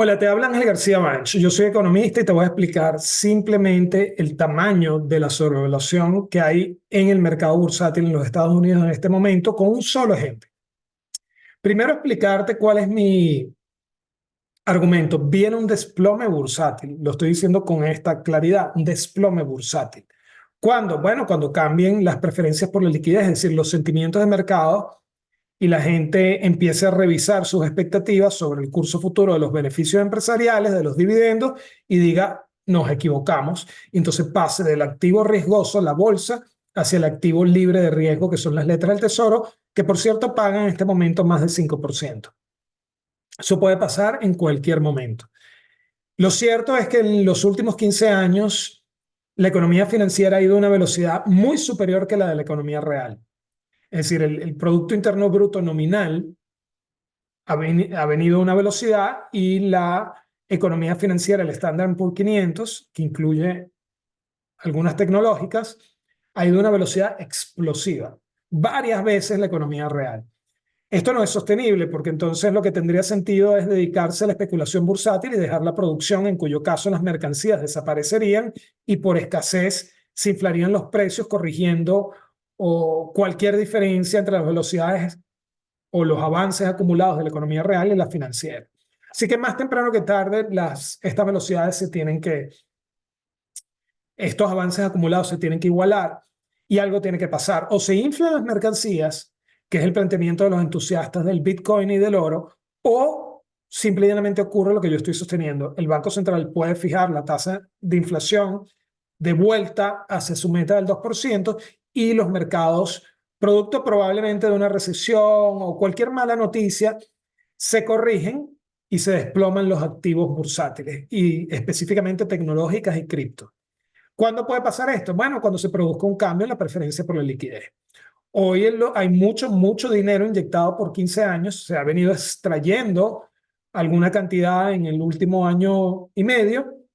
Hola, te habla Ángel García Banch. Yo soy economista y te voy a explicar simplemente el tamaño de la sobrevaluación que hay en el mercado bursátil en los Estados Unidos en este momento con un solo ejemplo. Primero explicarte cuál es mi argumento. Viene un desplome bursátil, lo estoy diciendo con esta claridad, un desplome bursátil. ¿Cuándo? Bueno, cuando cambien las preferencias por la liquidez, es decir, los sentimientos de mercado y la gente empiece a revisar sus expectativas sobre el curso futuro de los beneficios empresariales, de los dividendos, y diga, nos equivocamos. Y entonces pase del activo riesgoso, la bolsa, hacia el activo libre de riesgo, que son las letras del tesoro, que por cierto pagan en este momento más del 5%. Eso puede pasar en cualquier momento. Lo cierto es que en los últimos 15 años, la economía financiera ha ido a una velocidad muy superior que la de la economía real. Es decir, el Producto Interno Bruto nominal ha venido a una velocidad y la economía financiera, el Standard Poor's 500, que incluye algunas tecnológicas, ha ido a una velocidad explosiva, varias veces la economía real. Esto no es sostenible porque entonces lo que tendría sentido es dedicarse a la especulación bursátil y dejar la producción, en cuyo caso las mercancías desaparecerían y por escasez se inflarían los precios, corrigiendo o cualquier diferencia entre las velocidades o los avances acumulados de la economía real y la financiera. Así que más temprano que tarde, estas velocidades estos avances acumulados se tienen que igualar y algo tiene que pasar. O se inflan las mercancías, que es el planteamiento de los entusiastas del Bitcoin y del oro, o simplemente ocurre lo que yo estoy sosteniendo. El Banco Central puede fijar la tasa de inflación de vuelta hacia su meta del 2% y los mercados, producto probablemente de una recesión o cualquier mala noticia, se corrigen y se desploman los activos bursátiles y específicamente tecnológicas y cripto. ¿Cuándo puede pasar esto? Bueno, cuando se produzca un cambio en la preferencia por la liquidez. Hoy hay mucho dinero inyectado por 15 años, se ha venido extrayendo alguna cantidad en el último año y medio,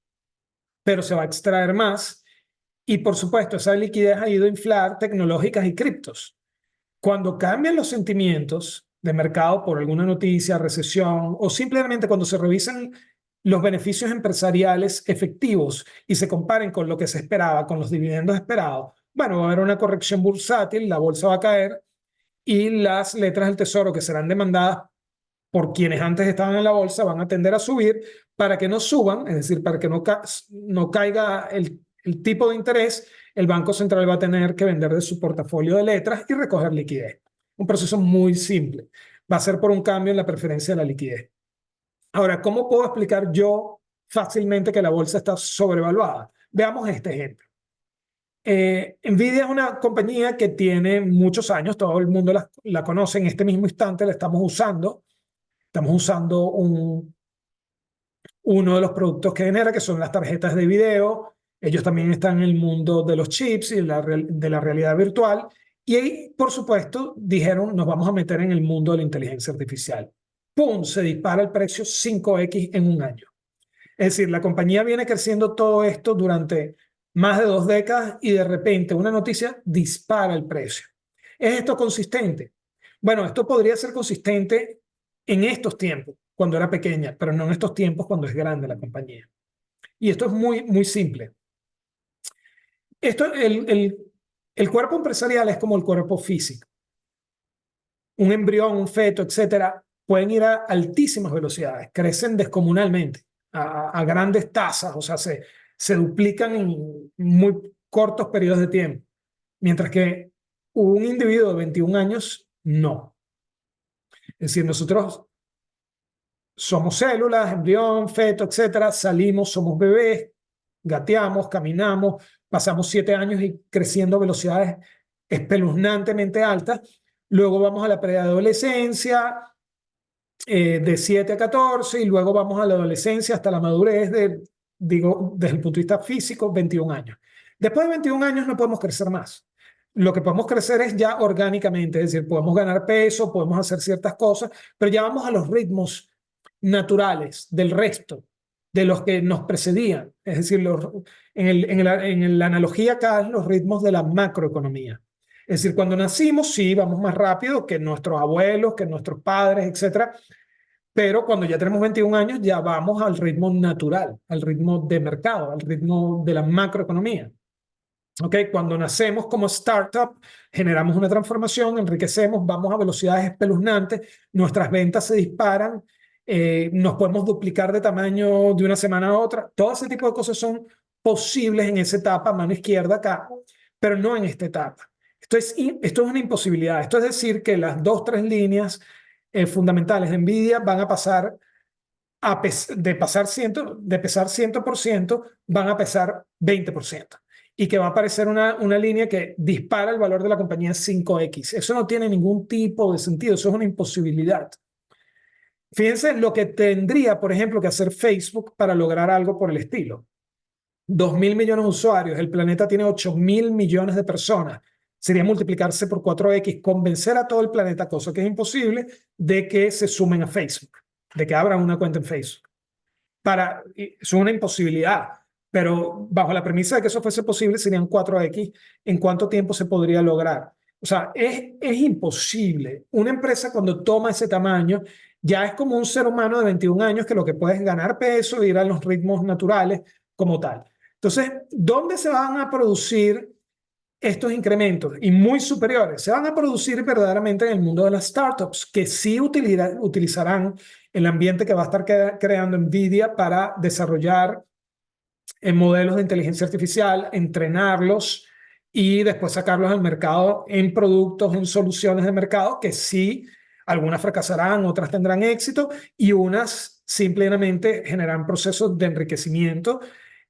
pero se va a extraer más. Y por supuesto, esa liquidez ha ido a inflar tecnológicas y criptos. Cuando cambian los sentimientos de mercado por alguna noticia, recesión, o simplemente cuando se revisan los beneficios empresariales efectivos y se comparen con lo que se esperaba, con los dividendos esperados, bueno, va a haber una corrección bursátil, la bolsa va a caer y las letras del tesoro que serán demandadas por quienes antes estaban en la bolsa van a tender a subir para que no suban, es decir, para que no caiga el tipo de interés. El Banco Central va a tener que vender de su portafolio de letras y recoger liquidez. Un proceso muy simple. Va a ser por un cambio en la preferencia de la liquidez. Ahora, ¿cómo puedo explicar yo fácilmente que la bolsa está sobrevaluada? Veamos este ejemplo. Nvidia es una compañía que tiene muchos años, todo el mundo la conoce en este mismo instante, la estamos usando. Estamos usando uno de los productos que genera, que son las tarjetas de video. Ellos también están en el mundo de los chips y de la realidad virtual. Y ahí, por supuesto, dijeron, nos vamos a meter en el mundo de la inteligencia artificial. ¡Pum! Se dispara el precio 5x en un año. Es decir, la compañía viene creciendo todo esto durante más de 2 décadas y de repente una noticia dispara el precio. ¿Es esto consistente? Bueno, esto podría ser consistente en estos tiempos, cuando era pequeña, pero no en estos tiempos cuando es grande la compañía. Y esto es muy simple. Esto, el cuerpo empresarial es como el cuerpo físico. Un embrión, un feto, etcétera, pueden ir a altísimas velocidades, crecen descomunalmente, a grandes tasas, o sea, se duplican en muy cortos periodos de tiempo, mientras que un individuo de 21 años no. Es decir, nosotros somos células, embrión, feto, etcétera, salimos, somos bebés, gateamos, caminamos, pasamos 7 años y creciendo a velocidades espeluznantemente altas. Luego vamos a la preadolescencia, de 7 a 14, y luego vamos a la adolescencia hasta la madurez, digo, desde el punto de vista físico, 21 años. Después de 21 años no podemos crecer más. Lo que podemos crecer es ya orgánicamente, es decir, podemos ganar peso, podemos hacer ciertas cosas, pero ya vamos a los ritmos naturales del resto, de los que nos precedían. Es decir, en la analogía acá es los ritmos de la macroeconomía. Es decir, cuando nacimos, sí, vamos más rápido que nuestros abuelos, que nuestros padres, etcétera, pero cuando ya tenemos 21 años ya vamos al ritmo natural, al ritmo de mercado, al ritmo de la macroeconomía. ¿Okay? Cuando nacemos como startup, generamos una transformación, enriquecemos, vamos a velocidades espeluznantes, nuestras ventas se disparan, nos podemos duplicar de tamaño de una semana a otra. Todo ese tipo de cosas son posibles en esa etapa, mano izquierda acá, pero no en esta etapa. Esto es una imposibilidad. Esto es decir que las dos, tres líneas fundamentales de NVIDIA van a pasar de pesar 100%, van a pesar 20%. Y que va a aparecer una línea que dispara el valor de la compañía 5x. Eso no tiene ningún tipo de sentido, eso es una imposibilidad. Fíjense lo que tendría, por ejemplo, que hacer Facebook para lograr algo por el estilo. 2.000 millones de usuarios, el planeta tiene 8.000 millones de personas. Sería multiplicarse por 4x, convencer a todo el planeta, cosa que es imposible, de que se sumen a Facebook, de que abran una cuenta en Facebook. Es una imposibilidad, pero bajo la premisa de que eso fuese posible, serían 4x. ¿En cuánto tiempo se podría lograr? O sea, es imposible. Una empresa cuando toma ese tamaño, ya es como un ser humano de 21 años que lo que puede es ganar peso e ir a los ritmos naturales como tal. Entonces, ¿dónde se van a producir estos incrementos y muy superiores? Se van a producir verdaderamente en el mundo de las startups, que sí utilizarán el ambiente que va a estar creando NVIDIA para desarrollar modelos de inteligencia artificial, entrenarlos y después sacarlos al mercado en productos, en soluciones de mercado que sí, algunas fracasarán, otras tendrán éxito y unas simplemente generarán procesos de enriquecimiento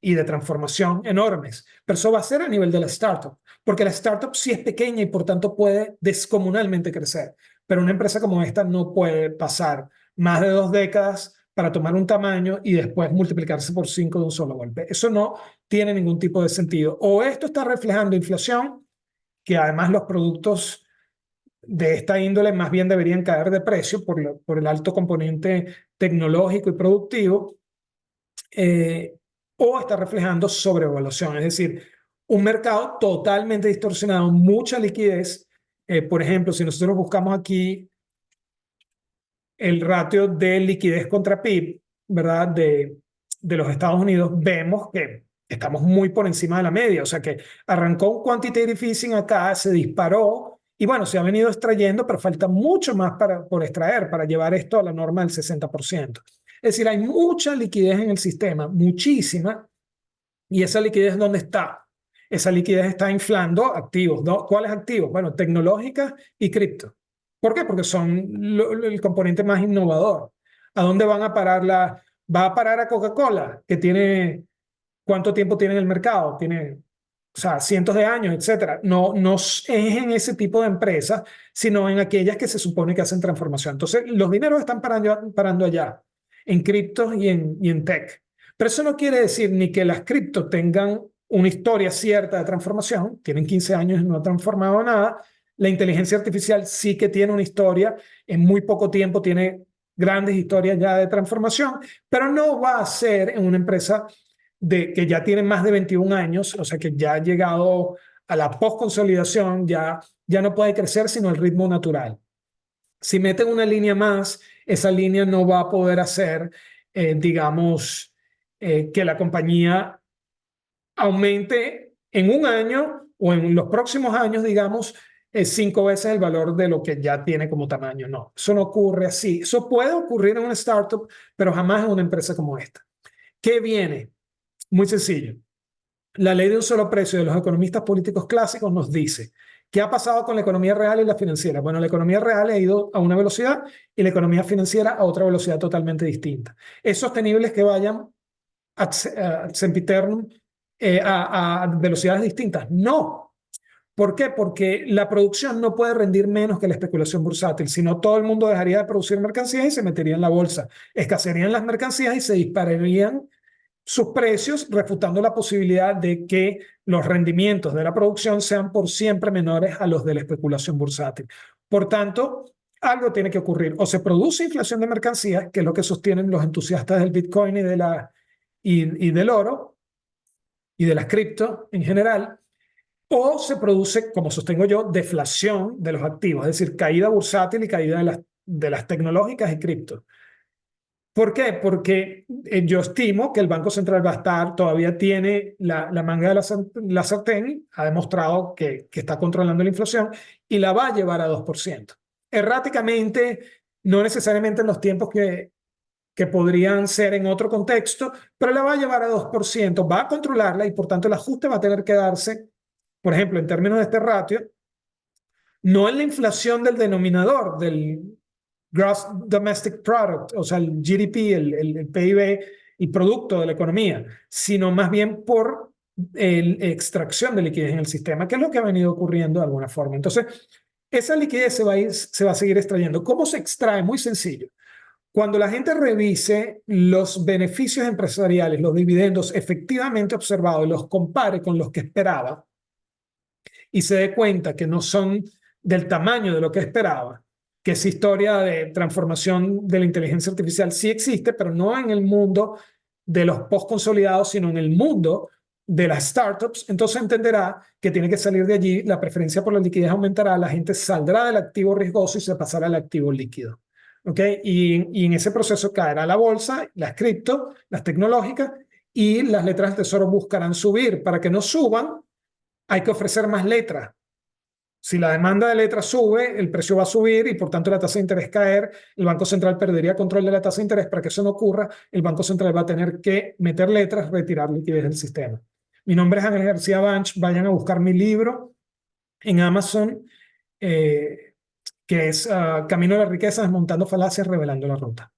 y de transformación enormes. Pero eso va a ser a nivel de la startup, porque la startup sí es pequeña y por tanto puede descomunalmente crecer. Pero una empresa como esta no puede pasar más de 2 décadas para tomar un tamaño y después multiplicarse por 5 de un solo golpe. Eso no tiene ningún tipo de sentido. O esto está reflejando inflación, que además los productos de esta índole más bien deberían caer de precio por el alto componente tecnológico y productivo, o está reflejando sobrevaluación, es decir, un mercado totalmente distorsionado, mucha liquidez. Por ejemplo, si nosotros buscamos aquí el ratio de liquidez contra PIB, ¿verdad? De los Estados Unidos, vemos que estamos muy por encima de la media. O sea que arrancó un quantitative easing acá, se disparó y bueno, se ha venido extrayendo, pero falta mucho más por extraer para llevar esto a la norma del 60%. Es decir, hay mucha liquidez en el sistema, muchísima, y esa liquidez, ¿dónde está? Esa liquidez está inflando activos, ¿no? ¿Cuáles activos? Bueno, tecnológicas y cripto. ¿Por qué? Porque son el componente más innovador. ¿A dónde van a parar va a parar a Coca-Cola, que tiene, ¿cuánto tiempo tiene en el mercado? Tiene, o sea, cientos de años, etcétera. No, no es en ese tipo de empresas, sino en aquellas que se supone que hacen transformación. Entonces, los dineros están parando allá, en criptos y en tech. Pero eso no quiere decir ni que las criptos tengan una historia cierta de transformación, tienen 15 años y no han transformado nada. La inteligencia artificial sí que tiene una historia, en muy poco tiempo tiene grandes historias ya de transformación, pero no va a ser en una empresa que ya tiene más de 21 años, o sea que ya ha llegado a la post-consolidación, ya no puede crecer sino el ritmo natural. Si meten una línea más, esa línea no va a poder hacer, digamos, que la compañía aumente en un año o en los próximos años, digamos, 5 veces el valor de lo que ya tiene como tamaño. No, eso no ocurre así. Eso puede ocurrir en una startup, pero jamás en una empresa como esta. ¿Qué viene? Muy sencillo. La ley de un solo precio de los economistas políticos clásicos nos dice qué ha pasado con la economía real y la financiera. Bueno, la economía real ha ido a una velocidad y la economía financiera a otra velocidad totalmente distinta. ¿Es sostenible que vayan ad sempiternum a velocidades distintas? No. ¿Por qué? Porque la producción no puede rendir menos que la especulación bursátil, sino todo el mundo dejaría de producir mercancías y se metería en la bolsa. Escasearían las mercancías y se dispararían sus precios, refutando la posibilidad de que los rendimientos de la producción sean por siempre menores a los de la especulación bursátil. Por tanto, algo tiene que ocurrir. O se produce inflación de mercancías, que es lo que sostienen los entusiastas del Bitcoin y del oro y de las cripto en general, o se produce, como sostengo yo, deflación de los activos, es decir, caída bursátil y caída de las tecnológicas y cripto. ¿Por qué? Porque yo estimo que el Banco Central va a estar, todavía tiene la manga de la sartén, ha demostrado que está controlando la inflación y la va a llevar a 2%. Erráticamente, no necesariamente en los tiempos que podrían ser en otro contexto, pero la va a llevar a 2%, va a controlarla y por tanto el ajuste va a tener que darse, por ejemplo, en términos de este ratio, no en la inflación del denominador, del Gross Domestic Product, o sea, el GDP, el PIB y producto de la economía, sino más bien por extracción de liquidez en el sistema, que es lo que ha venido ocurriendo de alguna forma. Entonces, esa liquidez se va a seguir extrayendo. ¿Cómo se extrae? Muy sencillo. Cuando la gente revise los beneficios empresariales, los dividendos efectivamente observados y los compare con los que esperaba y se dé cuenta que no son del tamaño de lo que esperaba, que esa historia de transformación de la inteligencia artificial sí existe, pero no en el mundo de los post consolidados, sino en el mundo de las startups, entonces entenderá que tiene que salir de allí, la preferencia por la liquidez aumentará, la gente saldrá del activo riesgoso y se pasará al activo líquido. ¿Ok? Y en ese proceso caerá la bolsa, las cripto, las tecnológicas, y las letras del tesoro buscarán subir. Para que no suban, hay que ofrecer más letras. Si la demanda de letras sube, el precio va a subir y por tanto la tasa de interés caer, el Banco Central perdería control de la tasa de interés. Para que eso no ocurra, el Banco Central va a tener que meter letras, retirar liquidez del sistema. Mi nombre es Ángel García Banch, vayan a buscar mi libro en Amazon, que es Camino a la riqueza, desmontando falacias, revelando la ruta.